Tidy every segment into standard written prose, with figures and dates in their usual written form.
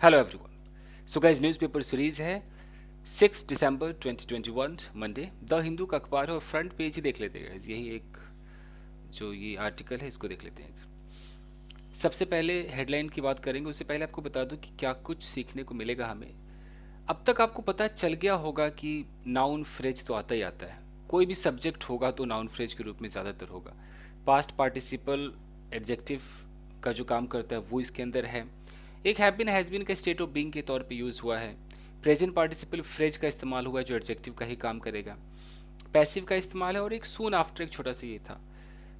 Hello everyone. So guys, newspaper series है 6 दिसंबर 2021 Monday. The Hindu का अखबार है और फ्रंट पेज ही देख लेते हैं guys। यही एक जो ये आर्टिकल है इसको देख लेते हैं। सबसे पहले हेडलाइन की बात करेंगे, उससे पहले आपको बता दूं कि क्या कुछ सीखने को मिलेगा हमें। अब तक आपको पता चल गया होगा कि नाउन फ्रेज तो आता ही आता है। कोई भी सब्जेक्ट होगा तो नाउन फ्रेज के रूप में ज़्यादातर होगा। पास्ट पार्टिसिपल एडजेक्टिव का जो काम करता है वो इसके अंदर है। एक हैव बीन हैज़ बीन का स्टेट ऑफ बीइंग के तौर पे यूज़ हुआ है। प्रेजेंट पार्टिसिपल फ्रेज का इस्तेमाल हुआ है जो एडजेक्टिव का ही काम करेगा। पैसिव का इस्तेमाल है और एक सून आफ्टर एक छोटा सा ये था।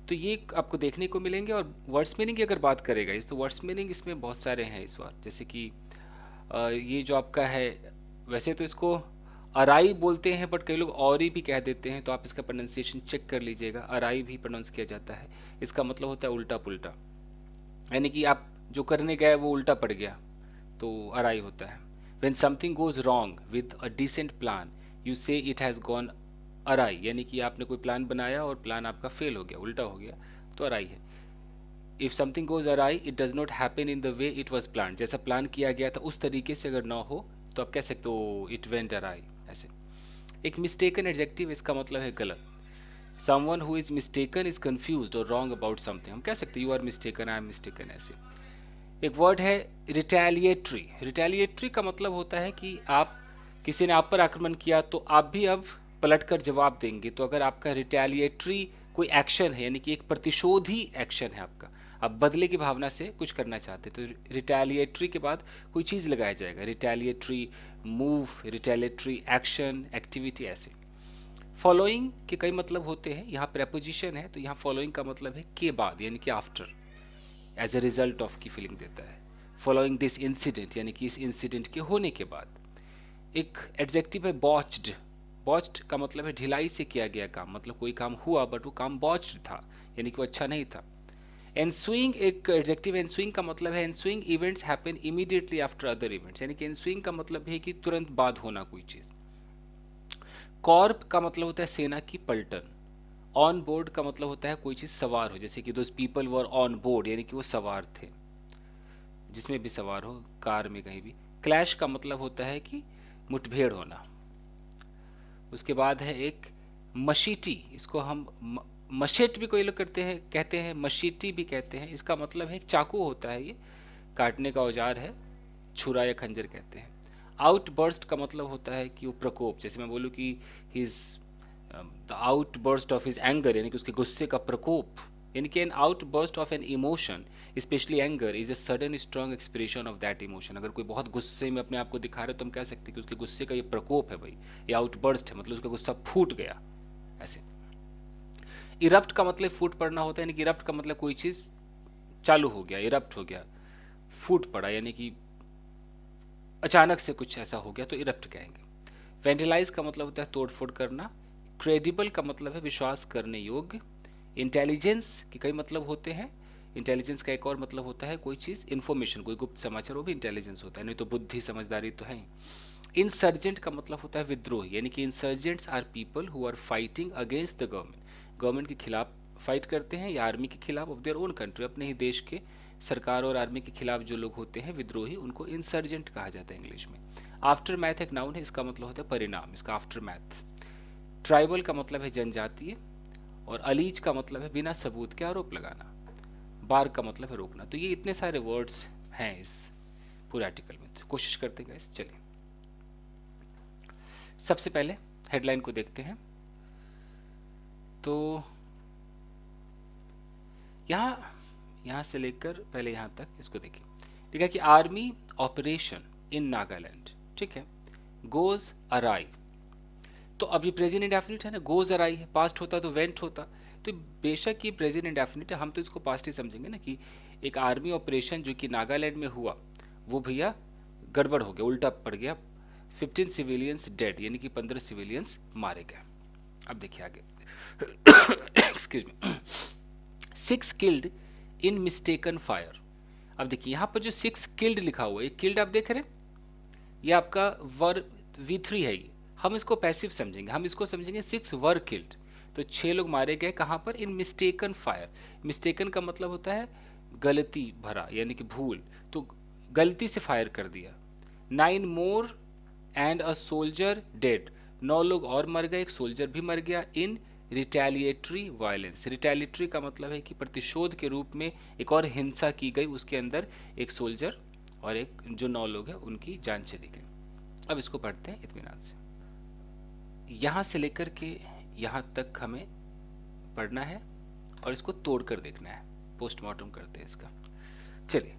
तो ये आपको देखने को मिलेंगे। और वर्ड्स मीनिंग की अगर बात करेगा इस, तो वर्ड्स मीनिंग इसमें बहुत सारे हैं इस बार। जैसे कि ये जो आपका है, वैसे तो इसको अराई बोलते हैं बट कई लोग औरी भी कह देते हैं, तो आप इसका प्रोनाउंसिएशन चेक कर लीजिएगा। अराई भी प्रोनाउंस किया जाता है। इसका मतलब होता है उल्टा पुल्टा, यानी कि आप जो करने गए वो उल्टा पड़ गया, तो अराई होता है। When something goes wrong with a decent plan you say it has gone awry, यानी कि आपने कोई प्लान बनाया और प्लान आपका फेल हो गया, उल्टा हो गया, तो अराई है। If something goes Arai it does not happen in the way it was plan, जैसा प्लान किया गया था उस तरीके से अगर ना हो तो आप कह सकते हो इट वेंट अराई, ऐसे। एक मिस्टेकन एडजेक्टिव, इसका मतलब है गलत। Someone who is mistaken is confuse और रॉन्ग अबाउट समथिंग, हम कह सकते हैं you are mistaken, I am mistaken, ऐसे। एक वर्ड है रिटेलिएटरी। रिटेलिएटरी का मतलब होता है कि आप, किसी ने आप पर आक्रमण किया तो आप भी अब पलट कर जवाब देंगे। तो अगर आपका रिटेलिएटरी कोई एक्शन है, यानी कि एक प्रतिशोधी एक्शन है आपका, आप बदले की भावना से कुछ करना चाहते, तो रिटेलिएटरी के बाद कोई चीज़ लगाया जाएगा। Retaliatory move, retaliatory action, activity, ऐसे। फॉलोइंग के कई मतलब होते हैं। यहाँ प्रेपोजिशन है तो यहाँ फॉलोइंग का मतलब है के बाद, यानी कि after, as a result of की फीलिंग देता है। फॉलोइंग दिस इंसिडेंट, यानी कि इस इंसिडेंट के होने के बाद। एक एडजेक्टिव है बॉच्ड। बॉच्ड का मतलब है ढिलाई से किया गया काम, मतलब कोई काम हुआ बट वो काम बॉच्ड था, यानी कि वो अच्छा नहीं था। एनसुइंग एक एडजेक्टिव, एनसुइंग का मतलब है ensuing events happen immediately after other events, यानी कि एनसुइंग का मतलब है कि तुरंत बाद होना कोई चीज़। कॉर्प का मतलब होता है सेना की पलटन। ऑन बोर्ड का मतलब होता है कोई चीज़ सवार हो, जैसे कि those people were on board, यानी कि वो सवार थे, जिसमें भी सवार हो, कार में कहीं भी। क्लैश का मतलब होता है कि मुठभेड़ होना। उसके बाद है एक मशीटी, इसको हम मशेट भी कोई लोग करते हैं, कहते हैं मशीटी भी कहते हैं। इसका मतलब है एक चाकू होता है, ये काटने का औजार है, छुरा या खंजर कहते हैं। आउटबर्स्ट का मतलब होता है कि वो प्रकोप, जैसे मैं बोलूँ कि his the outburst of his anger, यानी कि उसके गुस्से का प्रकोप, यानी कि N outburst of an emotion specially anger is a sudden strong expression of that emotion. अगर कोई बहुत गुस्से में अपने आप को दिखा रहा है तो हम कह सकते हैं कि उसके गुस्से का ये प्रकोप है भाई, ये आउटबर्स्ट है, मतलब उसका गुस्सा फूट गया, ऐसे। इरप्ट का मतलब फूट पड़ना होता है, यानी कि इरप्ट का मतलब कोई चीज़ चालू हो गया, इरप्ट हो गया, फूट पड़ा, यानी कि अचानक से कुछ ऐसा हो गया तो इरप्ट कहेंगे। वेंटिलाइज का मतलब होता है तोड़ फोड़ करना। क्रेडिबल का मतलब है विश्वास करने योग्य। इंटेलिजेंस के कई मतलब होते हैं। इंटेलिजेंस का एक और मतलब होता है कोई चीज़, इन्फॉर्मेशन, कोई गुप्त समाचार, वो भी इंटेलिजेंस होता है, नहीं तो बुद्धि समझदारी तो है ही। इंसर्जेंट का मतलब होता है विद्रोही, यानी कि insurgents are people who are fighting against the government, government के खिलाफ फाइट करते हैं या आर्मी के खिलाफ, ऑफ देयर ओन कंट्री, अपने ही देश के सरकार और आर्मी के खिलाफ जो लोग होते हैं विद्रोही, उनको इंसर्जेंट कहा जाता है इंग्लिश में। आफ्टर मैथ एक नाउन है, इसका मतलब होता है परिणाम, इसका आफ्टर मैथ। ट्राइबल का मतलब है जनजातीय। और अलीज का मतलब है बिना सबूत के आरोप लगाना। बार का मतलब है रोकना। तो ये इतने सारे वर्ड्स हैं इस पूरे आर्टिकल में, तो कोशिश करते हैं गाइस। चलिए सबसे पहले हेडलाइन को देखते हैं। तो यहाँ यहाँ से लेकर पहले यहाँ तक इसको देखिए। ठीक है कि आर्मी ऑपरेशन इन नागालैंड, ठीक है, गोज अराई। तो अब ये प्रेजेंट इंडेफिनिट है ना, गोज अराई है, पास्ट होता तो वेंट होता। तो बेशक ये प्रेजेंट इंडेफिनिट है, हम तो इसको पास्ट ही समझेंगे ना, कि एक आर्मी ऑपरेशन जो कि नागालैंड में हुआ वो भैया गड़बड़ हो गया, उल्टा पड़ गया। 15 सिविलियंस डेड, यानी कि 15 सिविलियंस मारे गए। अब देखिए आगे। Excuse me. 6 killed in mistaken fire. अब देखिए यहाँ पर जो 6 किल्ड लिखा हुआ है, ये किल्ड आप देख रहे हैं, ये आपका वर V3 है, ये हम इसको पैसिव समझेंगे, हम इसको समझेंगे 6 वर किल्ड। तो 6 लोग मारे गए कहाँ पर, इन मिस्टेकन फायर। मिस्टेकन का मतलब होता है गलती भरा, यानी कि भूल। तो गलती से फायर कर दिया। 9 more and a soldier dead, 9 लोग और मर गए, एक सोल्जर भी मर गया इन रिटेलिएटरी वायलेंस। रिटेलिएटरी का मतलब है कि प्रतिशोध के रूप में एक और हिंसा की गई, उसके अंदर एक सोल्जर और एक जो 9 लोग हैं उनकी जान चली गई। अब इसको पढ़ते हैं इत्मीनान से। यहाँ से लेकर के यहाँ तक हमें पढ़ना है और इसको तोड़ कर देखना है, पोस्टमार्टम करते हैं इसका। चलिए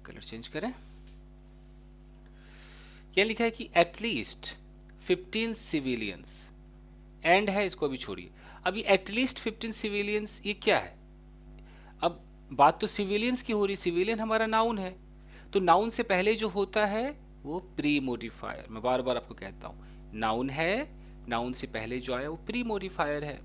कलर चेंज करें। क्या लिखा है कि एटलीस्ट 15 सिविलियंस, एंड है इसको अभी छोड़िए। अभी एटलीस्ट 15 सिविलियंस ये क्या है? अब बात तो सिविलियंस की हो रही, सिविलियन हमारा नाउन है, तो नाउन से पहले जो होता है वो प्री मोडिफायर। मैं बार बार आपको कहता हूं नाउन है, नाउन से पहले जो आया वो प्री मोडिफायर है।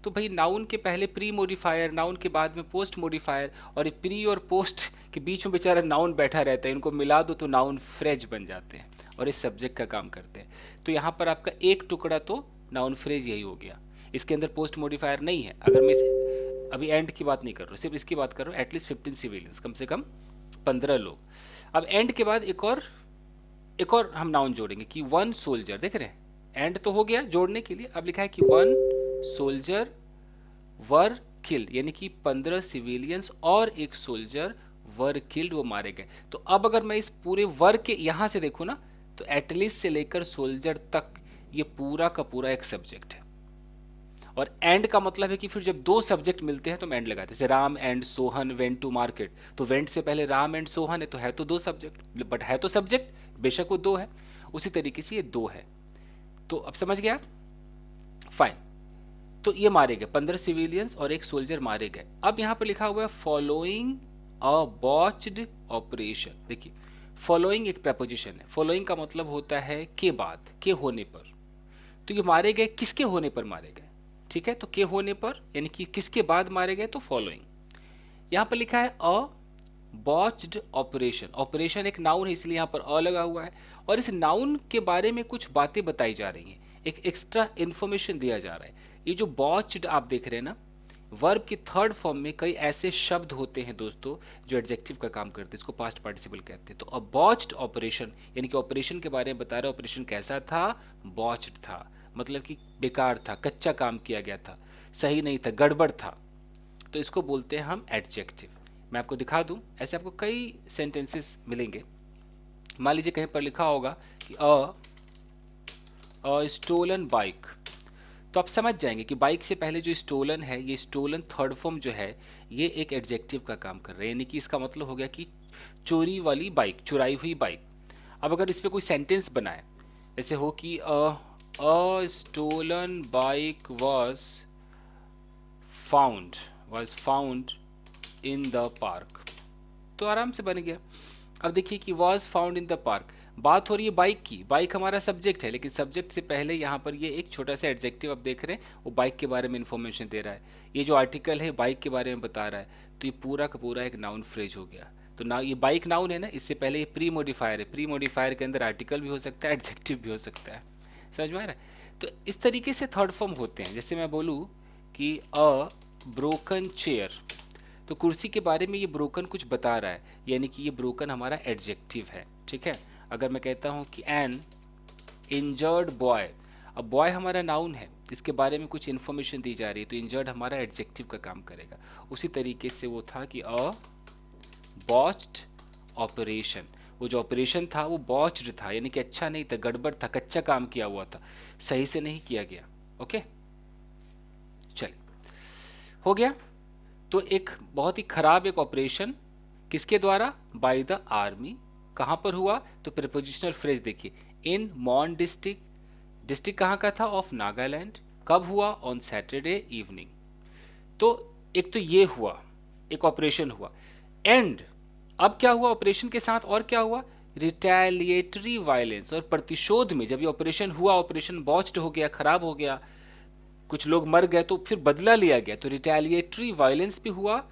तो भाई नाउन के पहले प्री मोडिफायर, नाउन के बाद में पोस्ट मोडिफायर, और ये प्री और पोस्ट के बीच में बेचारा नाउन बैठा रहता है, इनको मिला दो तो नाउन फ्रेज बन जाते हैं और इस सब्जेक्ट का काम करते हैं। तो यहाँ पर आपका एक टुकड़ा तो नाउन फ्रेज यही हो गया, इसके अंदर पोस्ट मोडिफायर नहीं है। अगर मैं अभी एंड की बात नहीं कर रहा हूँ, सिर्फ इसकी बात कर रहा हूँ, एटलीस्ट 15 सिविलियंस, कम से कम 15 लोग। अब एंड के बाद एक और हम नाउन जोड़ेंगे कि 1 सोल्जर, देख रहे हैं एंड तो हो गया जोड़ने के लिए। अब लिखा है कि 1 सोल्जर वर किल्ड, यानी कि 15 सिविलियंस और एक सोल्जर वर किल्ड, वो मारे गए। तो अब अगर मैं इस पूरे वर के यहां से देखूं ना, तो एटलीस्ट से लेकर सोल्जर तक ये पूरा का पूरा एक सब्जेक्ट है। और एंड का मतलब है कि फिर जब दो सब्जेक्ट मिलते हैं तो हम एंड लगाते हैं। जैसे Ram and Sohan went to market, तो वेंट से पहले राम एंड सोहन है तो दो सब्जेक्ट, बट है तो सब्जेक्ट, बेशक वो दो है। उसी तरीके से ये दो है। तो अब समझ गया, फाइन। तो ये मारे गए 15 सिविलियंस और एक सोल्जर मारे गए। अब यहां पर लिखा हुआ है फॉलोइंग अ बॉच्ड ऑपरेशन। देखिए फॉलोइंग एक प्रपोजिशन है, फॉलोइंग का मतलब होता है के बाद, के होने पर। तो ये मारे गए किसके होने पर मारे गए, ठीक है, तो के होने पर यानी कि किसके बाद मारे गए, तो फॉलोइंग। यहां पर लिखा है अ बॉच्ड ऑपरेशन, ऑपरेशन एक नाउन है इसलिए यहां पर अ लगा हुआ है, और इस नाउन के बारे में कुछ बातें बताई जा रही हैं, एक एक्स्ट्रा इंफॉर्मेशन दिया जा रहा है। ये जो बॉच्ड आप देख रहे हैं ना, वर्ब की थर्ड फॉर्म में कई ऐसे शब्द होते हैं दोस्तों जो एडजेक्टिव का काम करते हैं, इसको पास्ट पार्टिसिपल कहते हैं। तो अ बॉच्ड ऑपरेशन यानी कि ऑपरेशन के बारे में बता रहा है, ऑपरेशन कैसा था, बॉच्ड था, मतलब कि बेकार था, कच्चा काम किया गया था, सही नहीं था, गड़बड़ था। तो इसको बोलते हैं हम एडजेक्टिव। मैं आपको दिखा दूं, ऐसे आपको कई सेंटेंसेस मिलेंगे। मान लीजिए कहीं पर लिखा होगा कि अ स्टोलन बाइक, तो आप समझ जाएंगे कि बाइक से पहले जो स्टोलन है, ये स्टोलन थर्ड फॉर्म जो है ये एक एडजेक्टिव का काम कर रहा है, यानी कि इसका मतलब हो गया कि चोरी वाली बाइक, चुराई हुई बाइक। अब अगर इस पर कोई सेंटेंस बनाए, जैसे हो कि a stolen bike was found in the park, तो आराम से बन गया। अब देखिए कि was found in the park, बात हो रही है बाइक की, बाइक हमारा सब्जेक्ट है, लेकिन सब्जेक्ट से पहले यहाँ पर ये एक छोटा सा एडजेक्टिव आप देख रहे हैं, वो बाइक के बारे में इंफॉर्मेशन दे रहा है। ये जो आर्टिकल है बाइक के बारे में बता रहा है, तो ये पूरा का पूरा एक नाउन फ्रेज हो गया। तो ना ये बाइक नाउन है ना, इससे पहले ये प्री मोडिफायर है, प्री मोडिफायर के अंदर आर्टिकल भी हो सकता है, एडजेक्टिव भी हो सकता है। समझ में आ रहा है? तो इस तरीके से थर्ड फॉर्म होते हैं। जैसे मैं बोलूँ कि अ ब्रोकन चेयर, तो कुर्सी के बारे में ये ब्रोकन कुछ बता रहा है, यानी कि ये ब्रोकन हमारा एडजेक्टिव है, ठीक है। अगर मैं कहता हूँ कि एन इंजर्ड बॉय, अब बॉय हमारा नाउन है, इसके बारे में कुछ इन्फॉर्मेशन दी जा रही है, तो इंजर्ड हमारा एडजेक्टिव का काम करेगा। उसी तरीके से वो था कि अ बॉच्ड ऑपरेशन, वो जो ऑपरेशन था वो बॉच्ड था, यानी कि अच्छा नहीं था, गड़बड़ था, कच्चा काम किया हुआ था, सही से नहीं किया गया। ओके चलिए, हो गया। तो एक बहुत ही खराब एक ऑपरेशन किसके द्वारा, बाय द आर्मी। कहां पर हुआ, तो प्रीपोजिशनल फ्रेज देखिए, इन मॉन डिस्ट्रिक्ट, डिस्ट्रिक्ट कहां का था, ऑफ नागालैंड। कब हुआ, ऑन सैटरडे इवनिंग। तो एक तो ये हुआ, एक ऑपरेशन हुआ। एंड अब क्या हुआ ऑपरेशन के साथ, और क्या हुआ, रिटेलिएटरी वायलेंस, और प्रतिशोध में जब ये ऑपरेशन हुआ, ऑपरेशन बॉच्ड हो गया, खराब हो गया, कुछ लोग मर गए, तो फिर बदला लिया गया, तो रिटेलिएटरी वायलेंस भी हुआ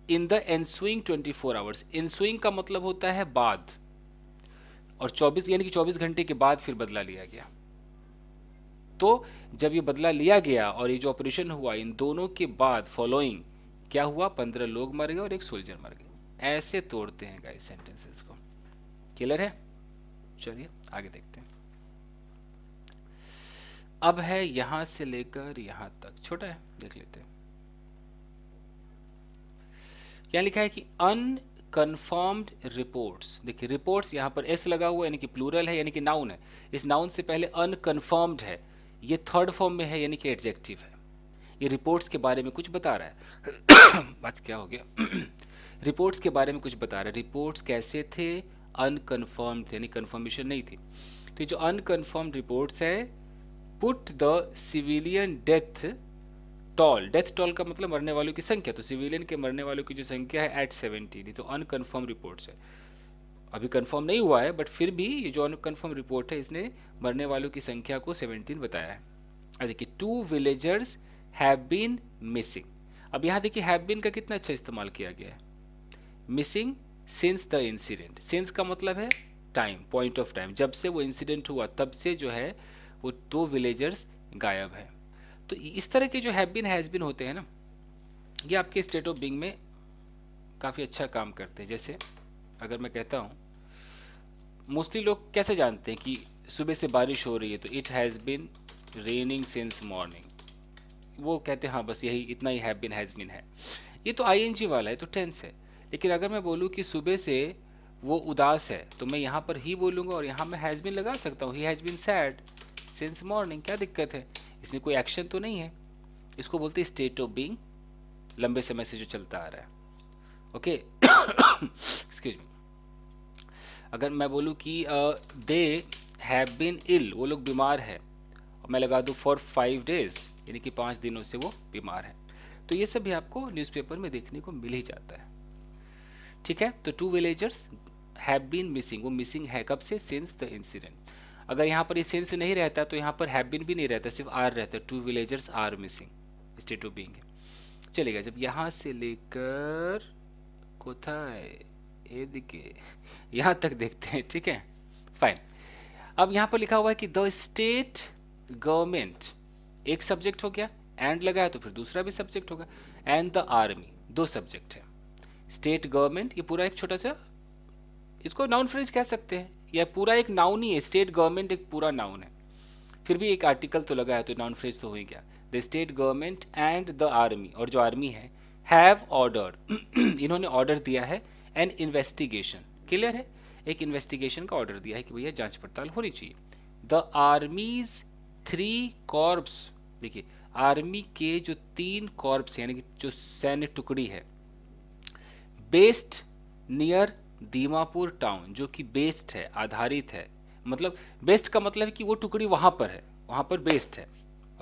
in the ensuing 24 hours. Ensuing का मतलब होता है बाद, और 24 यानी कि 24 घंटे के बाद फिर बदला लिया गया। तो जब ये बदला लिया गया और ये जो ऑपरेशन हुआ, इन दोनों के बाद फॉलोइंग क्या हुआ, 15 लोग मर गए और एक सोल्जर मर गए। ऐसे तोड़ते हैं गाइस सेंटेंसेस को। क्लियर है? चलिए आगे देखते हैं। अब है यहां से लेकर यहां तक, छोटा है, देख लेते हैं। यहाँ लिखा है कि अनकन्फर्म्ड रिपोर्ट्स। देखिए रिपोर्ट्स यहाँ पर एस लगा हुआ है, यानी कि प्लूरल है, यानी कि नाउन है। इस नाउन से पहले अनकन्फर्म्ड है, ये थर्ड फॉर्म में है, यानी कि एडजेक्टिव है। ये रिपोर्ट्स के बारे में कुछ बता रहा है। आज क्या हो गया? रिपोर्ट्स के बारे में कुछ बता रहा है। रिपोर्ट्स कैसे थे? अनकन्फर्म्ड थे, यानी कन्फर्मेशन नहीं थी। तो ये जो अनकन्फर्म्ड रिपोर्ट्स है, put the civilian death toll. Death toll का मतलब मरने वालों की संख्या, तो सिविलियन के मरने वालों की जो संख्या है एट 70। तो अनकन्फर्म रिपोर्ट्स है, अभी कंफर्म नहीं हुआ है, बट फिर भी ये जो अनकन्फर्म रिपोर्ट है इसने मरने वालों की संख्या को 17 बताया है। अब देखिए 2 विलेजर्स हैव बीन मिसिंग। अब यहाँ देखिए हैव बीन का कितना अच्छा इस्तेमाल किया गया है। Missing since the incident. Since का मतलब है टाइम, पॉइंट ऑफ टाइम, जब से वो इंसिडेंट हुआ तब से जो है वो 2 विलेजर्स गायब है। तो इस तरह के जो हैव बीन हैज़ बीन होते हैं ना, ये आपके स्टेट ऑफ बीइंग में काफ़ी अच्छा काम करते हैं। जैसे अगर मैं कहता हूँ, मोस्टली लोग कैसे जानते हैं कि सुबह से बारिश हो रही है, तो it has been raining since morning. वो कहते हैं हाँ बस यही, इतना ही हैव बीन हैज़ बीन है। ये तो आईएनजी वाला है, तो टेंस है। लेकिन अगर मैं बोलूँ कि सुबह से वो उदास है, तो मैं यहाँ पर ही बोलूँगा और यहाँ मैं हैज़ बीन लगा सकता हूँ। He has been sad since morning. क्या दिक्कत है? इसमें कोई एक्शन तो नहीं है। इसको बोलते हैं स्टेट ऑफ बीइंग, लंबे समय से जो चलता आ रहा है। Okay, excuse me. अगर मैं बोलूँ कि दे हैव बीन इल, वो लोग बीमार है, और मैं लगा दूँ फॉर 5 days, यानी कि 5 दिनों से वो बीमार है। तो ये सब भी आपको न्यूज़पेपर में देखने को मिल ही जाता है। ठीक है, तो 2 विलेजर्स हैव बीन मिसिंग, वो मिसिंग है कब से? Since the incident. अगर यहाँ पर ये सिंस नहीं रहता तो यहाँ पर हैव बीन भी नहीं रहता, सिर्फ आर रहता। 2 villagers are missing, state of being है। चलेगा, जब यहाँ से लेकर कोথায়, ये दिखे यहाँ तक देखते हैं। ठीक है, फाइन। अब यहाँ पर लिखा हुआ है कि द स्टेट गवर्नमेंट, एक सब्जेक्ट हो गया, एंड लगाया तो फिर दूसरा भी सब्जेक्ट होगा, एंड द आर्मी, 2 सब्जेक्ट है। स्टेट गवर्नमेंट, ये पूरा एक छोटा सा, इसको नाउन फ्रेज कह सकते हैं, यह पूरा एक नाउन ही है। स्टेट गवर्नमेंट एक पूरा नाउन है, फिर भी एक आर्टिकल तो लगा है, तो नाउन फ्रेज तो हो ही गया। The state government and the army, और जो आर्मी है, हैव ऑर्डर्ड, इन्होंने ऑर्डर दिया है, एन इन्वेस्टिगेशन। क्लियर है? एक इन्वेस्टिगेशन का ऑर्डर दिया है कि भैया जांच पड़ताल होनी चाहिए। द आर्मीज 3 कॉर्प्स, देखिए आर्मी के जो 3 कॉर्प्स यानी कि जो सैन्य टुकड़ी है, बेस्ड नियर दीमापुर टाउन, जो कि बेस्ड है, आधारित है। मतलब बेस्ड का मतलब है कि वो टुकड़ी वहां पर है, वहां पर बेस्ड है।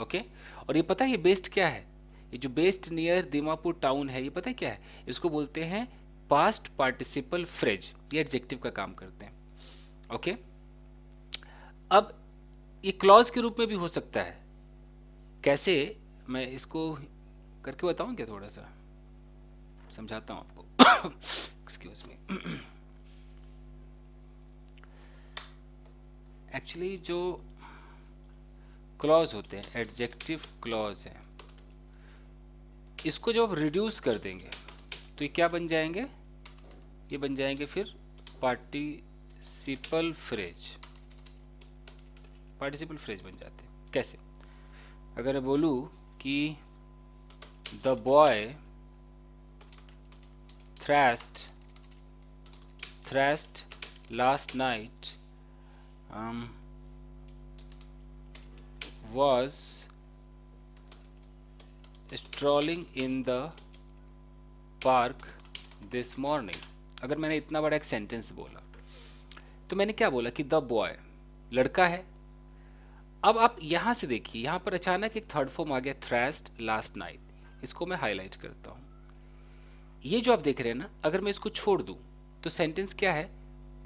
ओके, और ये पता है ये बेस्ड क्या है? ये जो बेस्ड नियर दीमापुर टाउन है, ये पता है क्या है? इसको बोलते हैं पास्ट पार्टिसिपल फ्रेज, ये एडजेक्टिव का काम करते हैं। ओके, अब ये क्लॉज के रूप में भी हो सकता है। कैसे? मैं इसको करके बताऊं क्या? थोड़ा सा समझाता हूं आपको। Excuse me. एक्चुअली जो क्लॉज होते हैं, एडजेक्टिव क्लॉज है, इसको जब आप रिड्यूस कर देंगे तो ये क्या बन जाएंगे? ये बन जाएंगे फिर पार्टिसिपल फ्रेज। पार्टिसिपल फ्रेज बन जाते हैं। कैसे? अगर मैं बोलूँ कि the boy thrashed last night was strolling in the park this morning। अगर मैंने इतना बड़ा एक सेंटेंस बोला, तो मैंने क्या बोला कि द बॉय, लड़का है। अब आप यहां से देखिए, यहां पर अचानक एक थर्ड फॉर्म आ गया, thrashed last night। इसको मैं हाईलाइट करता हूं। ये जो आप देख रहे हैं ना, अगर मैं इसको छोड़ दूं तो सेंटेंस क्या है?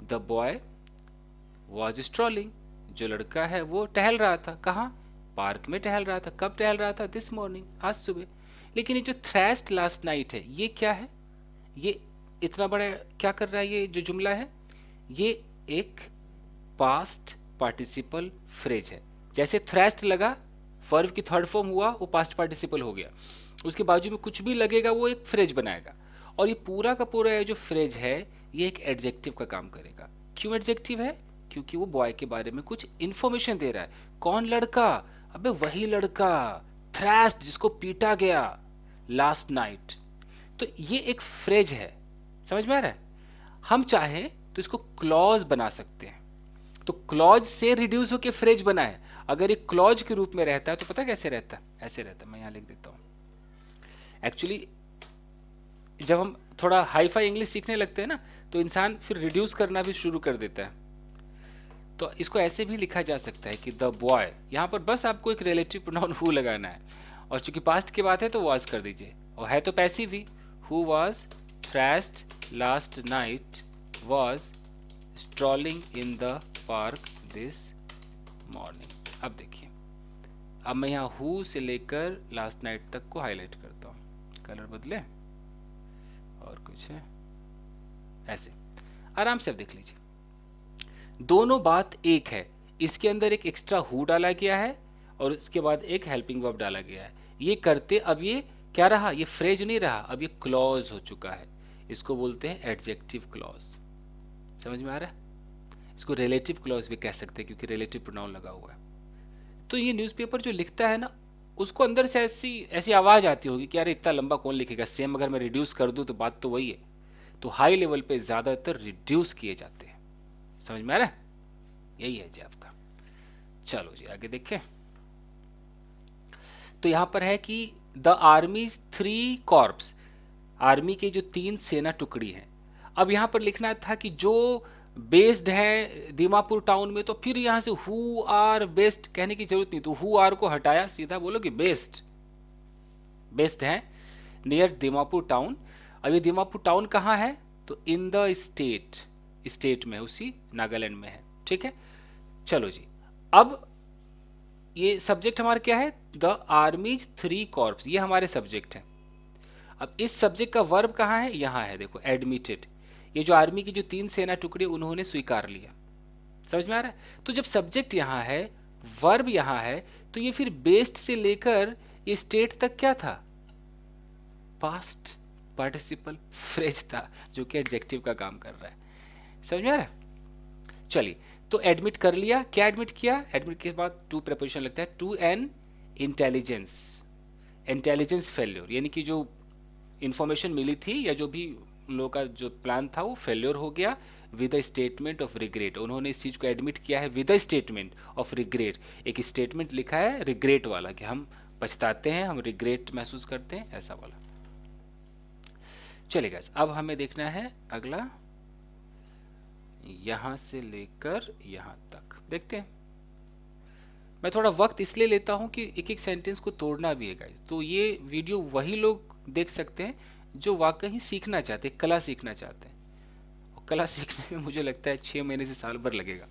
द बॉय वॉज स्ट्रॉलिंग, जो लड़का है वो टहल रहा था। कहाँ? पार्क में टहल रहा था। कब टहल रहा था? दिस मॉर्निंग, आज सुबह। लेकिन ये जो thrashed लास्ट नाइट है, ये क्या है? ये इतना बड़ा क्या कर रहा है? ये जो जुमला है, ये एक पास्ट पार्टिसिपल फ्रेज है। जैसे thrashed लगा, वर्ब की थर्ड फॉर्म हुआ, वो पास्ट पार्टिसिपल हो गया। उसके बाजू में कुछ भी लगेगा, वो एक फ्रेज बनाएगा। और ये पूरा का पूरा जो फ्रेज है, ये एक एडजेक्टिव का काम करेगा। क्यों एडजेक्टिव है? क्योंकि वो बॉय के बारे में कुछ इंफॉर्मेशन दे रहा है। कौन लड़का? अबे वही लड़का, थ्रैश्ड, जिसको पीटा गया लास्ट नाइट। तो ये एक फ्रेज है, समझ में आ रहा है? हम चाहें तो इसको क्लॉज बना सकते हैं, तो क्लॉज से रिड्यूस होकर फ्रेज बना है। अगर ये क्लॉज के रूप में रहता है तो पता कैसे रहता है? ऐसे रहता है, मैं यहां लिख देता हूं। एक्चुअली जब हम थोड़ा हाई फाई इंग्लिश सीखने लगते हैं ना, तो इंसान फिर रिड्यूस करना भी शुरू कर देता है। तो इसको ऐसे भी लिखा जा सकता है कि द बॉय, यहां पर बस आपको एक रिलेटिव प्रोनाउन हु लगाना है, और चूंकि पास्ट की बात है तो वॉज कर दीजिए, और है तो passive he. Who was thrashed last night was strolling in the park this morning. अब देखिए, अब मैं यहाँ हु से लेकर लास्ट नाइट तक को हाईलाइट करता हूँ, कलर बदले और कुछ है ऐसे, आराम से अब देख लीजिए, दोनों बात एक है। इसके अंदर एक एक्स्ट्रा हु डाला गया है और उसके बाद एक हेल्पिंग वर्ब डाला गया है। ये करते अब ये क्या रहा? ये फ्रेज नहीं रहा, अब ये क्लॉज हो चुका है। इसको बोलते हैं एडजेक्टिव क्लॉज। समझ में आ रहा है? इसको रिलेटिव क्लॉज भी कह सकते हैं क्योंकि रिलेटिव प्रोनाउन लगा हुआ है। तो ये न्यूज़पेपर जो लिखता है ना, उसको अंदर से ऐसी ऐसी आवाज आती होगी कि यार इतना लंबा कौन लिखेगा, सेम अगर मैं रिड्यूस कर दूं तो बात तो वही है। तो हाई लेवल पे ज्यादातर रिड्यूस किए जाते हैं। समझ में आ रहा है? यही है जी आपका। चलो जी आगे देखें। तो यहां पर है कि द आर्मी 3 कॉर्प्स, आर्मी के जो 3 सेना टुकड़ी हैं। अब यहां पर लिखना था कि जो बेस्ड है दीमापुर टाउन में, तो फिर यहां से हु आर बेस्ड कहने की जरूरत नहीं, तो हु आर को हटाया, सीधा बोलो कि बेस्ड, बेस्ड है नियर दीमापुर टाउन। अब ये दीमापुर टाउन कहाँ है? तो इन द स्टेट, स्टेट में, उसी नागालैंड में है। ठीक है, चलो जी। अब ये सब्जेक्ट हमारा क्या है? द आर्मीज 3 कॉर्प्स, ये हमारे सब्जेक्ट है। अब इस सब्जेक्ट का वर्ब कहाँ है? यहाँ है, देखो, एडमिटेड। ये जो आर्मी की जो 3 सेना टुकड़ी उन्होंने स्वीकार लिया। समझ में आ रहा है? तो जब सब्जेक्ट यहाँ है, वर्ब यहाँ है, तो ये फिर बेस्ड से लेकर ये स्टेट तक क्या था? पास्ट पार्टिसिपल फ्रेज था, जो कि एडजेक्टिव का काम कर रहा है। समझ में आ रहा है? चलिए, तो एडमिट कर लिया। क्या एडमिट किया? एडमिट के बाद टू प्रेपोजिशन लगता है, to an intelligence, intelligence failure, यानी कि जो इंफॉर्मेशन मिली थी या जो भी उन लोगों का जो प्लान था वो फेल्योर हो गया with a statement of regret. उन्होंने इस चीज को एडमिट किया है with a statement of regret. एक स्टेटमेंट लिखा है रिग्रेट वाला कि हम पछताते हैं, हम रिग्रेट महसूस करते हैं, ऐसा वाला। चलेगा, अब हमें देखना है अगला, यहां से लेकर यहां तक देखते हैं। मैं थोड़ा वक्त इसलिए लेता हूं कि एक एक सेंटेंस को तोड़ना भी है गाइस। तो ये वीडियो वही लोग देख सकते हैं जो वाकई सीखना चाहते हैं, कला सीखना चाहते हैं। और कला सीखने में मुझे लगता है 6 महीने से साल भर लगेगा।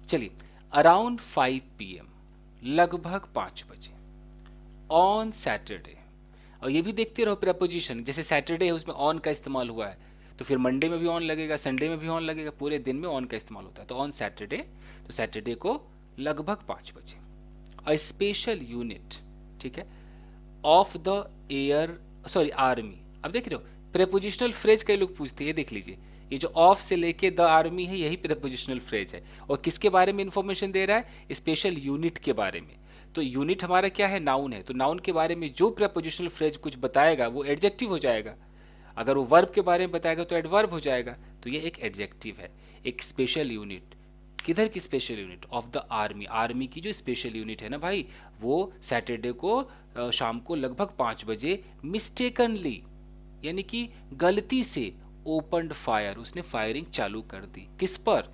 चलिए, अराउंड 5 PM, लगभग 5 बजे, ऑन सैटरडे। और ये भी देखते रहो प्रेपोजिशन, जैसे सैटरडे है उसमें ऑन का इस्तेमाल हुआ है, तो फिर मंडे में भी ऑन लगेगा, संडे में भी ऑन लगेगा, पूरे दिन में ऑन का इस्तेमाल होता है। तो ऑन सैटरडे, तो सैटरडे को लगभग 5 बजे, अ स्पेशल यूनिट, ठीक है, of the air, sorry army. अब देख रहे हो प्रेपोजिशनल फ्रेज कई लोग पूछते हैं, ये देख लीजिए, ये जो ऑफ से लेके द आर्मी है यही प्रेपोजिशनल फ्रेज है। और किसके बारे में इंफॉर्मेशन दे रहा है? स्पेशल यूनिट के बारे में। तो यूनिट हमारा क्या है? नाउन है। तो नाउन के बारे में जो प्रेपोजिशनल फ्रेज कुछ बताएगा वो एडजेक्टिव हो जाएगा। अगर वो वर्ब के बारे में बताएगा तो एडवर्ब हो जाएगा। तो ये एक एडजेक्टिव है, एक स्पेशल यूनिट। किधर की special unit? Of the army, army की जो स्पेशल यूनिट है ना भाई, वो सैटरडे को शाम को लगभग 5 बजे मिस्टेकनली, यानी कि गलती से, ओपनड फायर, उसने फायरिंग चालू कर दी। किस पर?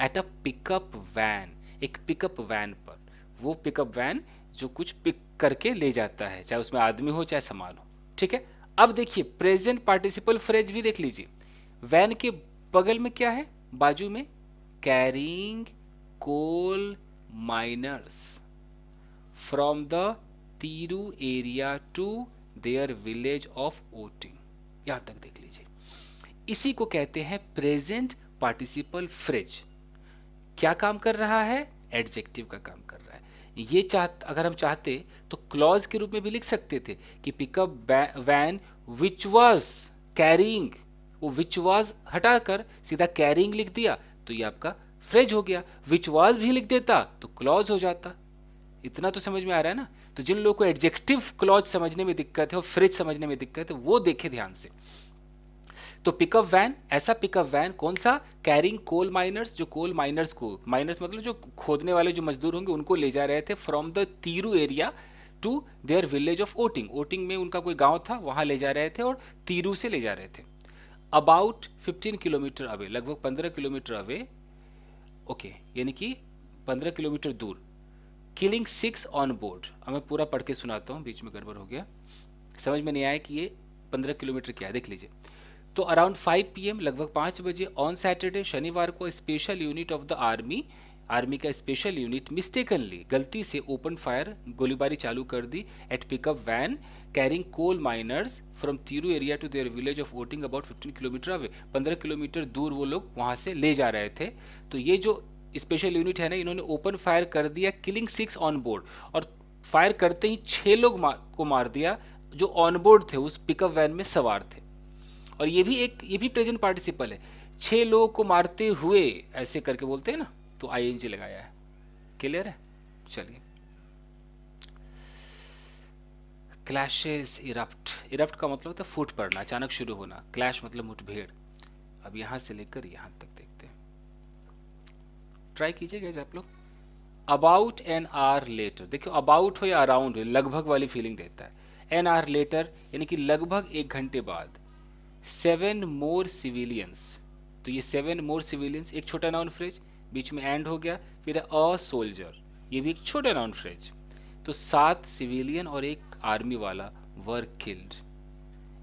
एट अ पिकअप वैन, एक पिकअप वैन पर। वो पिकअप वैन जो कुछ पिक करके ले जाता है, चाहे उसमें आदमी हो चाहे सामान हो। ठीक है, अब देखिए प्रेजेंट पार्टिसिपल फ्रेज भी देख लीजिए। वैन के बगल में क्या है? बाजू में, carrying coal miners from the Tiru area to their village of Oting. यहां तक देख लीजिए, इसी को कहते हैं प्रेजेंट पार्टिसिपल फ्रेज। क्या काम कर रहा है? एडजेक्टिव का काम कर रहा है। ये अगर हम चाहते तो क्लॉज के रूप में भी लिख सकते थे कि pickup van which was carrying, वो विच वाज हटाकर सीधा कैरिंग लिख दिया तो ये आपका फ्रेज हो गया। विच वाज भी लिख देता तो क्लॉज हो जाता। इतना तो समझ में आ रहा है ना। तो जिन लोगों को एडजेक्टिव क्लॉज समझने में दिक्कत है और फ्रेज समझने में दिक्कत है वो देखे ध्यान से। तो पिकअप वैन, ऐसा पिकअप वैन कौन सा, कैरिंग कोल माइनर्स, जो कोल माइनर्स को, माइनर्स मतलब जो खोदने वाले जो मजदूर होंगे उनको ले जा रहे थे from the Tiru area to their village of Oting. Oting में उनका कोई गांव था, वहां ले जा रहे थे और तीरू से ले जा रहे थे। अबाउट 15 किलोमीटर अवे, लगभग 15 किलोमीटर अवे, ओके, यानी कि 15 किलोमीटर दूर। Killing 6 on board. अब मैं पूरा पढ़ के सुनाता हूँ, बीच में गड़बड़ हो गया, समझ में नहीं आया कि ये 15 किलोमीटर क्या है, देख लीजिए। तो अराउंड 5 PM, लगभग 5 बजे ऑन सैटरडे, शनिवार को, special unit of the army, army का स्पेशल यूनिट मिस्टेकनली, गलती से ओपन फायर, गोलीबारी चालू कर दी at pickup van carrying coal miners from Tiru area to their village of Oting about 15 kilometre away. 15 kilometre दूर वो लोग वहां से ले जा रहे थे। तो ये जो स्पेशल यूनिट है ना, इन्होंने ओपन फायर कर दिया, किलिंग 6 ऑन बोर्ड, और फायर करते ही 6 लोग को मार दिया जो ऑन बोर्ड थे, उस पिकअप वैन में सवार थे। और ये भी प्रेजेंट पार्टिसिपल है। 6 लोगों को मारते हुए ऐसे करके बोलते हैं ना, तो ING लगाया है। क्लियर है? चलिए। क्लैशेस इरप्ट, इरप्ट का मतलब होता है फूट पड़ना, अचानक शुरू होना। क्लैश मतलब मुठभेड़। अब यहां से लेकर यहां तक देखते हैं, ट्राई कीजिएगा आप लोग। अबाउट एन आवर लेटर, देखियो अबाउट हो या अराउंड हो, लगभग वाली फीलिंग देता है। एन आवर लेटर यानी कि लगभग 1 घंटे बाद। 7 मोर सिविलियंस, तो ये 7 मोर सिविलियंस एक छोटा नाउन फ्रेज, बीच में एंड हो गया, फिर अ सोल्जर, ये भी एक छोटा नाउन फ्रेज। तो 7 सिविलियन और एक आर्मी वाला वर किल्ड।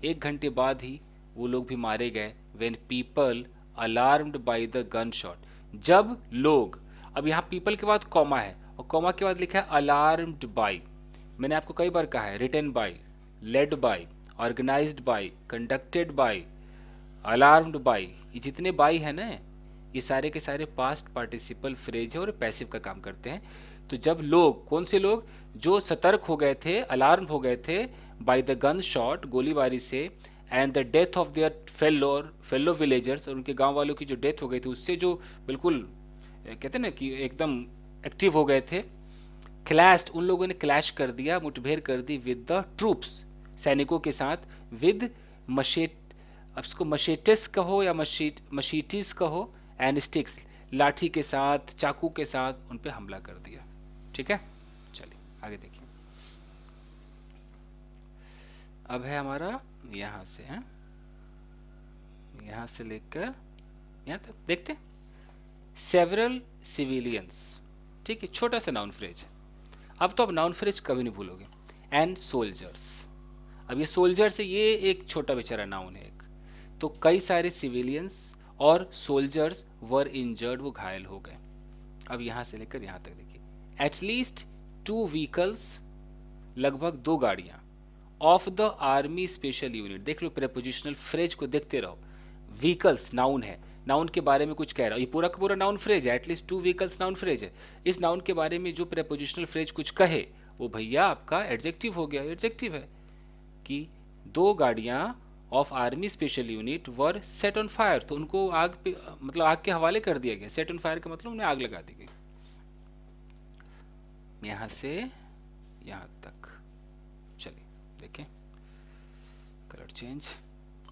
1 घंटे बाद ही वो लोग भी मारे गए। When people alarmed by the gun shot, जब लोग, अब यहाँ पीपल के बाद कॉमा है और कॉमा के बाद लिखा है अलार्म्ड बाई। मैंने आपको कई बार कहा है, written by, led by, organised by, conducted by, alarmed by, ये जितने बाई है ना, ये सारे के सारे पास्ट पार्टिसिपल फ्रेज है और पैसिव का काम करते हैं। तो जब लोग, कौन से लोग, जो सतर्क हो गए थे, अलार्म हो गए थे बाय द गन शॉट, गोलीबारी से, and the death of their fellow villagers, और उनके गांव वालों की जो डेथ हो गई थी, उससे जो बिल्कुल कहते हैं ना कि एकदम एक्टिव हो गए थे। क्लैश्ड, उन लोगों ने क्लैश कर दिया, मुठभेड़ कर दी, विद द ट्रूप्स, सैनिकों के साथ, विद मशेट, अब इसको मशेटिस कहो या मशीटिस कहो, एंड स्टिक्स, लाठी के साथ, चाकू के साथ उन पे हमला कर दिया। ठीक है, चलिए आगे देखिए। अब है हमारा यहां से, है यहां से लेकर यहां तक देखते हैं। सेवरल सिविलियंस, ठीक है, छोटा सा नाउन फ्रेज। अब तो आप नाउन फ्रेज कभी नहीं भूलोगे। एंड सोल्जर्स, अब ये सोल्जर से, ये एक छोटा बेचारा नाउन है एक। तो कई सारे सिविलियंस और सोल्जर्स वर इंजर्ड, वो घायल हो गए। अब यहां से लेकर यहां तक देखिए। एटलीस्ट 2 व्हीकल्स, लगभग 2 गाड़ियां, of the army special unit, देख लो प्रेपोजिशनल फ्रेज को देखते रहो। व्हीकल्स नाउन है, नाउन के बारे में कुछ कह रहा हूं, ये पूरा का पूरा नाउन फ्रेज है। एटलीस्ट 2 व्हीकल्स नाउन फ्रेज है। इस नाउन के बारे में जो प्रेपोजिशनल फ्रेज कुछ कहे वो भैया आपका एडजेक्टिव हो गया। एडजेक्टिव है कि 2 गाड़ियां of army special unit were set on fire, तो उनको आग पे, मतलब आग के हवाले कर दिया गया। सेट ऑन फायर का मतलब उन्हें आग लगा दी गई। यहां से यहां तक चलिए देखें, कलर चेंज।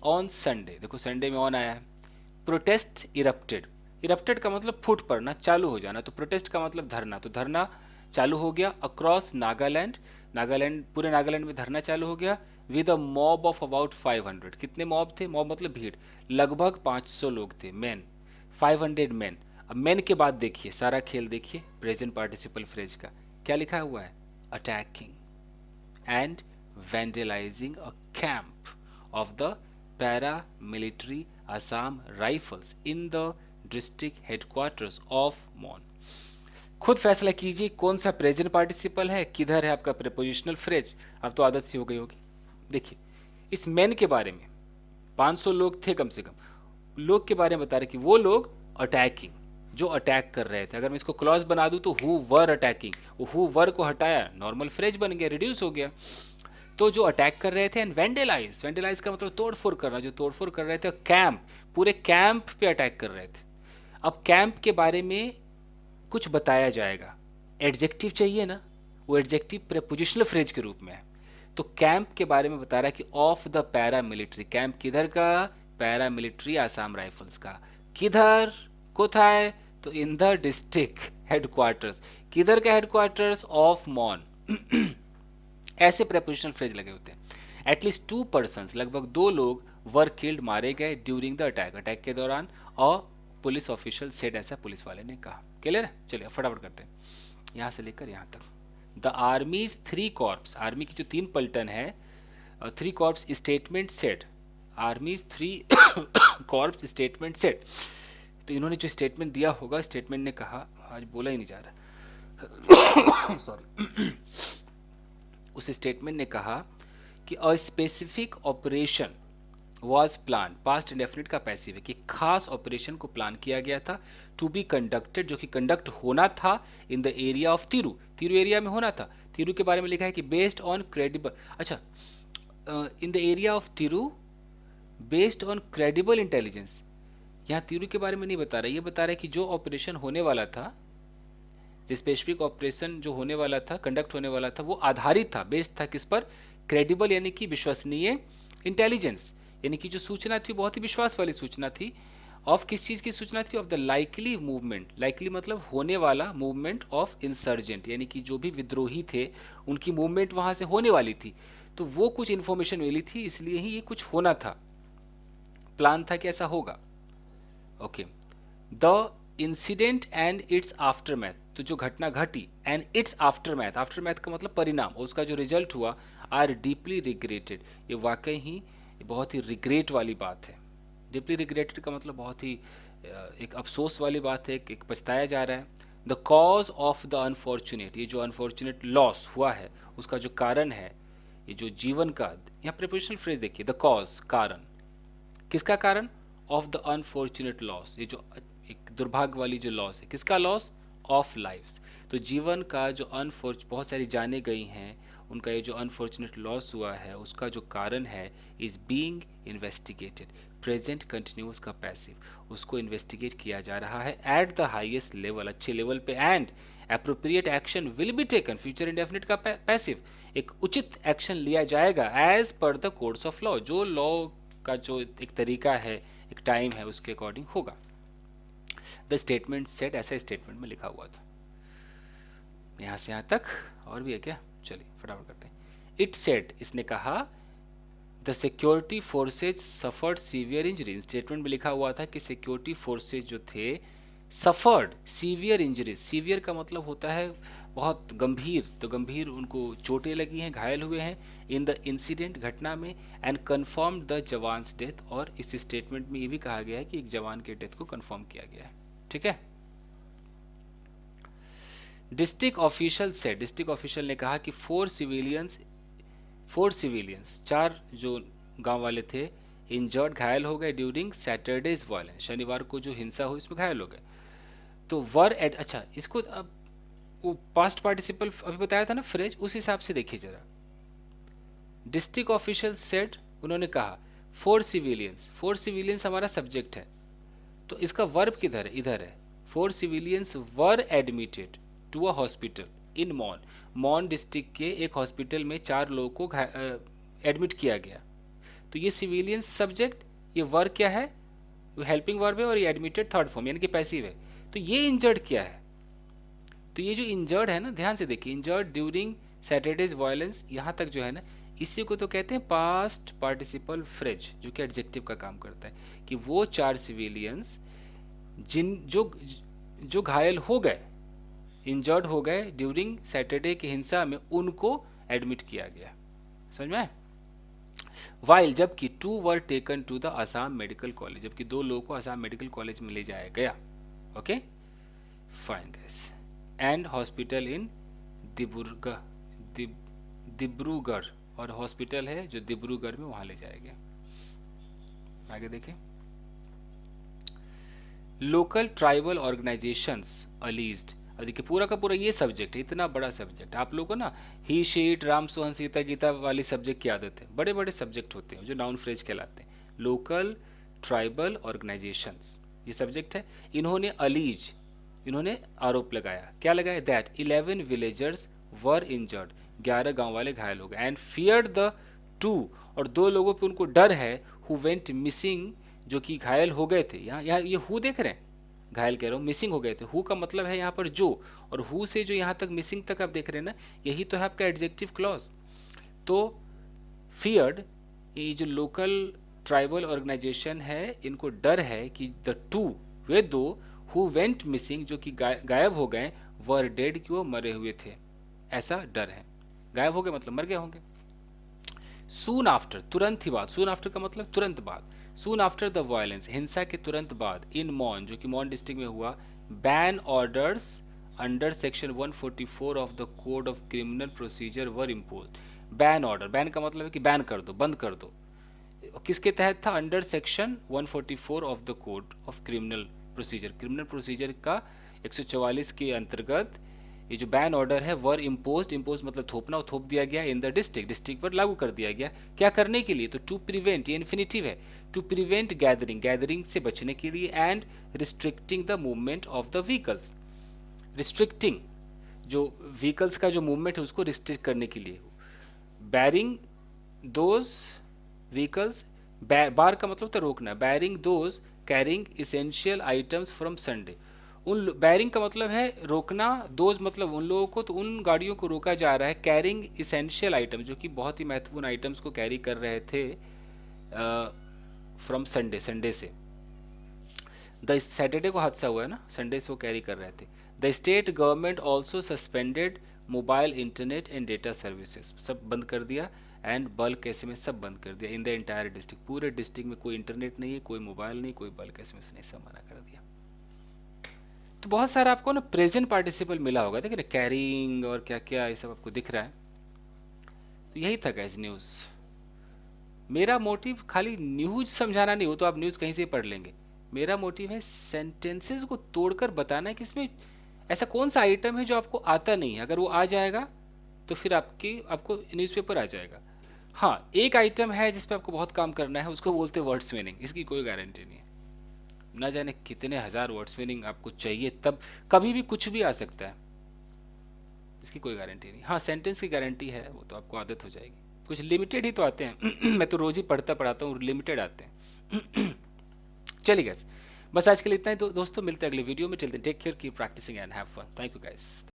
ऑन संडे, देखो संडे में ऑन आया है। प्रोटेस्ट इरप्टेड, इरप्टेड का मतलब फूट पड़ना, चालू हो जाना। तो प्रोटेस्ट का मतलब धरना, तो धरना चालू हो गया अक्रॉस नागालैंड, नागालैंड, पूरे नागालैंड में धरना चालू हो गया। With a mob of about 500, कितने मॉब थे, मॉब मतलब भीड़, लगभग 500 लोग थे, मैन, 500 मैन। अब मैन के बाद देखिए, सारा खेल देखिए प्रेजेंट पार्टिसिपल फ्रेज का क्या लिखा हुआ है। Attacking and vandalizing a camp of the paramilitary Assam Rifles in the district headquarters of Mon। खुद फैसला कीजिए कौन सा प्रेजेंट पार्टिसिपल है, किधर है आपका प्रेपोजिशनल फ्रेज। अब तो आदत सी हो गई होगी। देखिए इस मैन के बारे में, 500 लोग थे कम से कम, लोग के बारे में बता रहे कि वो लोग अटैकिंग, जो अटैक कर रहे थे। अगर मैं इसको क्लॉज बना दूं तो हु वर अटैकिंग, वो हु वर को हटाया, नॉर्मल फ्रेज बन गया, रिड्यूस हो गया। तो जो अटैक कर रहे थे, एंड वेंडलाइज, वेंडलाइज का मतलब तोड़फोड़ करना, जो तोड़फोड़ कर रहे थे कैंप, पूरे कैंप पे अटैक कर रहे थे। अब कैंप के बारे में कुछ बताया जाएगा, एडजेक्टिव चाहिए ना, वो एडजेक्टिव प्रेपोजिशनल फ्रेज के रूप में है। तो कैंप के बारे में बता रहा है कि of the para military, camp किधर का, पैरा मिलिट्री आसाम राइफल्स का। किधर, कोथाय, तो इन द डिस्ट्रिक्ट हेडक्वार्टर्स, किधर का हेडक्वार्टर्स, ऑफ मॉन। ऐसे प्रेपोजिशनल फ्रेज लगे होते हैं। एटलीस्ट 2 पर्सन, लगभग 2 लोग वर किल्ड, मारे गए ड्यूरिंग द अटैक, अटैक के दौरान, और पुलिस ऑफिशियल सेड, ऐसा पुलिस वाले ने कहा। क्लियर है, चलिए फटाफट करते हैं यहाँ से लेकर यहाँ तक। द आर्मीज 3 कॉर्प्स, आर्मी की जो 3 पलटन है, 3 corps statement said, आर्मीज 3 corps statement said. तो इन्होंने जो स्टेटमेंट दिया होगा, स्टेटमेंट ने कहा, आज बोला ही नहीं जा रहा, सॉरी, उस स्टेटमेंट ने कहा कि a specific operation was plan, past indefinite का पैसिव है, कि खास ऑपरेशन को प्लान किया गया था, टू बी कंडक्टेड, जो कि कंडक्ट होना था, in the area of Tiru, Tiru area में होना था। तिरू के बारे में लिखा है कि बेस्ड ऑन क्रेडिबल, अच्छा, in the area of Tiru based on credible intelligence. यहाँ तिरू के बारे में नहीं बता रहा, ये बता रहा है कि जो ऑपरेशन होने वाला था, जो स्पेसिफिक ऑपरेशन जो होने वाला था, कंडक्ट होने वाला था, वो आधारित था, बेस्ड था किस पर, क्रेडिबल यानी कि विश्वसनीय, इंटेलिजेंस यानी कि जो सूचना थी बहुत ही विश्वास वाली सूचना थी। ऑफ किस चीज़ की सूचना थी, of the likely movement, likely मतलब होने वाला मूवमेंट ऑफ इंसर्जेंट, यानी कि जो भी विद्रोही थे उनकी मूवमेंट वहाँ से होने वाली थी। तो वो कुछ इन्फॉर्मेशन मिली थी, इसलिए ही ये कुछ होना था, प्लान था कि ऐसा होगा। Okay, the incident and it's aftermath, तो जो घटना घटी, एंड इट्स आफ्टरमैथ, आफ्टरमैथ का मतलब परिणाम, और उसका जो रिजल्ट हुआ, आर डीपली रिग्रेटेड, ये वाकई ही बहुत ही रिग्रेट वाली बात है। डीपली रिग्रेटेड का मतलब बहुत ही एक अफसोस वाली बात है, एक पछताया जा रहा है। The cause of the unfortunate, ये जो अनफॉर्चुनेट लॉस हुआ है उसका जो कारण है, ये जो जीवन का, यहाँ प्रीपोजिशनल फ्रेज देखिए, द कॉज, कारण, किसका कारण, ऑफ द अनफॉर्चुनेट लॉस, ये जो एक दुर्भाग्य वाली जो लॉस है, किसका लॉस, ऑफ लाइफ्स। तो जीवन का जो बहुत सारी जानें गई हैं, उनका ये जो अनफॉर्चुनेट लॉस हुआ है, उसका जो कारण है, is being investigated, present continuous का पैसिव, उसको इन्वेस्टिगेट किया जा रहा है एट द हाईएस्ट लेवल, अच्छे लेवल पे, and appropriate action will be taken, future indefinite का पैसिव, एक उचित एक्शन लिया जाएगा as per the codes of law, जो लॉ का जो एक तरीका है, एक टाइम है, उसके अकॉर्डिंग होगा। द स्टेटमेंट सेट, ऐसा स्टेटमेंट में लिखा हुआ था। यहां से यहां तक और भी है क्या, चलिए फटाफट करते हैं। इट सेट, इसने कहा, the security forces suffered severe injury, statement में लिखा हुआ था कि सिक्योरिटी फोर्सेज जो थे, सफर्ड सीवियर इंजरीज, सीवियर का मतलब होता है बहुत गंभीर, तो गंभीर उनको चोटें लगी हैं, घायल हुए हैं, इन द इंसिडेंट, घटना में, and confirm the jawans death, और इस स्टेटमेंट में ये भी कहा गया है कि एक जवान के डेथ को कन्फर्म किया गया है। ठीक है। डिस्ट्रिक्ट ऑफिशियल से, डिस्ट्रिक्ट ऑफिशियल ने कहा कि 4 सिविलियंस 4 जो गांव वाले थे, इंजर्ड, घायल हो गए, ड्यूरिंग सैटरडेज वायलेंस, शनिवार को जो हिंसा हुई उसमें घायल हो गए। तो वर एड, अच्छा इसको अब वो पास्ट पार्टिसिपल अभी बताया था ना फ्रेज, उस हिसाब से देखिए जरा। डिस्ट्रिक्ट ऑफिशियल सेड, उन्होंने कहा 4 सिविलियंस, 4 सिविलियंस हमारा सब्जेक्ट है, तो इसका वर्ब किधर है, इधर है। 4 civilians were admitted to a hospital in Mon, Mon district के एक हॉस्पिटल में 4 लोगों को एडमिट किया गया। तो ये सिविलियंस सब्जेक्ट, ये वर्ब क्या है, हेल्पिंग वर्ब है, और ये एडमिटेड थर्ड फॉर्म यानी कि पैसिव है। तो ये इंजर्ड क्या है, तो ये जो इंजर्ड है ना, ध्यान से देखिए, इंजर्ड ड्यूरिंग सैटरडेज वायलेंस, यहाँ तक जो है ना, इसी को तो कहते हैं पास्ट पार्टिसिपल फ्रेज, जो कि एडजेक्टिव का काम करता है, कि वो 4 सिविलियंस जिन जो घायल हो गए, इंजर्ड हो गए ड्यूरिंग सैटरडे की हिंसा में, उनको एडमिट किया गया। समझ में आए? वाइल, जबकि 2 were taken to the Assam medical college, जबकि 2 लोगों को आसाम मेडिकल कॉलेज में ले जाया गया। Okay fine guys, and hospital in Dibrugarh, और हॉस्पिटल है जो दिब्रूगढ़ में, वहां ले जाया गया। आगे देखें। लोकल ट्राइबल ऑर्गेनाइजेशंस अलीज्ड, अब देखिए पूरा का पूरा ये सब्जेक्ट है, इतना बड़ा सब्जेक्ट। आप लोगों को ना ही शीट राम सोहन सीता गीता वाली सब्जेक्ट की आदत है। बड़े बड़े सब्जेक्ट होते हैं जो नाउन फ्रेज कहलाते हैं। लोकल ट्राइबल ऑर्गेनाइजेशंस ये सब्जेक्ट है। इन्होंने अलीज, इन्होंने आरोप लगाया, क्या लगाया, दैट 11 विलेजर्स वर इंजर्ड, 11 गांव वाले घायल हो गए, एंड फियर्ड द टू, और दो लोगों पे उनको डर है, हु वेंट मिसिंग, जो कि घायल हो गए थे। यहाँ यहाँ ये हु देख रहे हैं, घायल कह रहा हूँ, मिसिंग हो गए थे। हु का मतलब है यहाँ पर जो, और हु से जो यहाँ तक मिसिंग तक आप देख रहे हैं ना, यही तो है आपका एडजेक्टिव क्लॉज। तो फियर्ड, ये जो लोकल ट्राइबल ऑर्गेनाइजेशन है, इनको डर है कि द टू, वे दो, हु वेंट मिसिंग, जो कि गायब हो गए, वर डेड, कि वो मरे हुए थे, ऐसा डर है। गायब हो गए मतलब मर गए होंगे। सून आफ्टर, तुरंत ही बाद, सून आफ्टर का मतलब तुरंत बाद। सून आफ्टर द वायलेंस, हिंसा के तुरंत बाद, इन मॉन, जो कि मॉन डिस्ट्रिक्ट में हुआ, ban orders under section 144 of the code of criminal procedure were impose. Ban order, ban का मतलब है कि बैन कर दो, बंद कर दो। किसके तहत था, under section 144 of the code of criminal procedure, criminal procedure का 144 के अंतर्गत ये जो बैन ऑर्डर है, वर इम्पोज, इम्पोज मतलब थोपना, थोप दिया गया इन द डिस्ट्रिक्ट, डिस्ट्रिक्ट पर लागू कर दिया गया। क्या करने के लिए, तो टू प्रिवेंट, ये इन्फिनिटिव है, टू प्रिवेंट गैदरिंग, गैदरिंग से बचने के लिए, and restricting the movement of the vehicles, restricting जो व्हीकल्स का जो मूवमेंट है उसको रिस्ट्रिक्ट करने के लिए। बैरिंग दोज व्हीकल्स, बार का मतलब तो रोकना, bearing those carrying essential items from Sunday, उन बैरिंग का मतलब है रोकना, दोज मतलब उन लोगों को, तो उन गाड़ियों को रोका जा रहा है, कैरिंग इसेंशियल आइटम, जो कि बहुत ही महत्वपूर्ण आइटम्स को कैरी कर रहे थे फ्रॉम संडे, संडे से। द सैटरडे को हादसा हुआ है ना, संडे से वो कैरी कर रहे थे। The state government also suspended mobile internet and data services, सब बंद कर दिया, एंड बल्क एसएमएस सब बंद कर दिया इन द एंटायर डिस्ट्रिक्ट, पूरे डिस्ट्रिक्ट में कोई इंटरनेट नहीं है, कोई मोबाइल नहीं, कोई बल्क एसएमएस नहीं, सब मना कर दिया। तो बहुत सारा आपको ना प्रेजेंट पार्टिसिपल मिला होगा, देखिए कैरिंग और क्या क्या ये सब आपको दिख रहा है। तो यही था गाइस न्यूज़। मेरा मोटिव खाली न्यूज़ समझाना नहीं हो, तो आप न्यूज़ कहीं से पढ़ लेंगे। मेरा मोटिव है सेंटेंसेस को तोड़कर बताना है कि इसमें ऐसा कौन सा आइटम है जो आपको आता नहीं है। अगर वो आ जाएगा तो फिर आपको न्यूज़पेपर आ जाएगा। हाँ, एक आइटम है जिस पे आपको बहुत काम करना है, उसको बोलते हैं वर्ड्स मीनिंग। इसकी कोई गारंटी नहीं है, ना जाने कितने हजार वर्ड्स मीनिंग आपको चाहिए, तब कभी भी कुछ भी आ सकता है, इसकी कोई गारंटी नहीं। हाँ, सेंटेंस की गारंटी है, वो तो आपको आदत हो जाएगी। कुछ लिमिटेड ही तो आते हैं मैं तो रोज ही पढ़ता हूँ, लिमिटेड आते हैं चलिए गाइस, बस आज के लिए इतना ही। दोस्तों मिलते हैं अगले वीडियो में, चलते हैं, take care, keep practising and have fun. Thank you guys.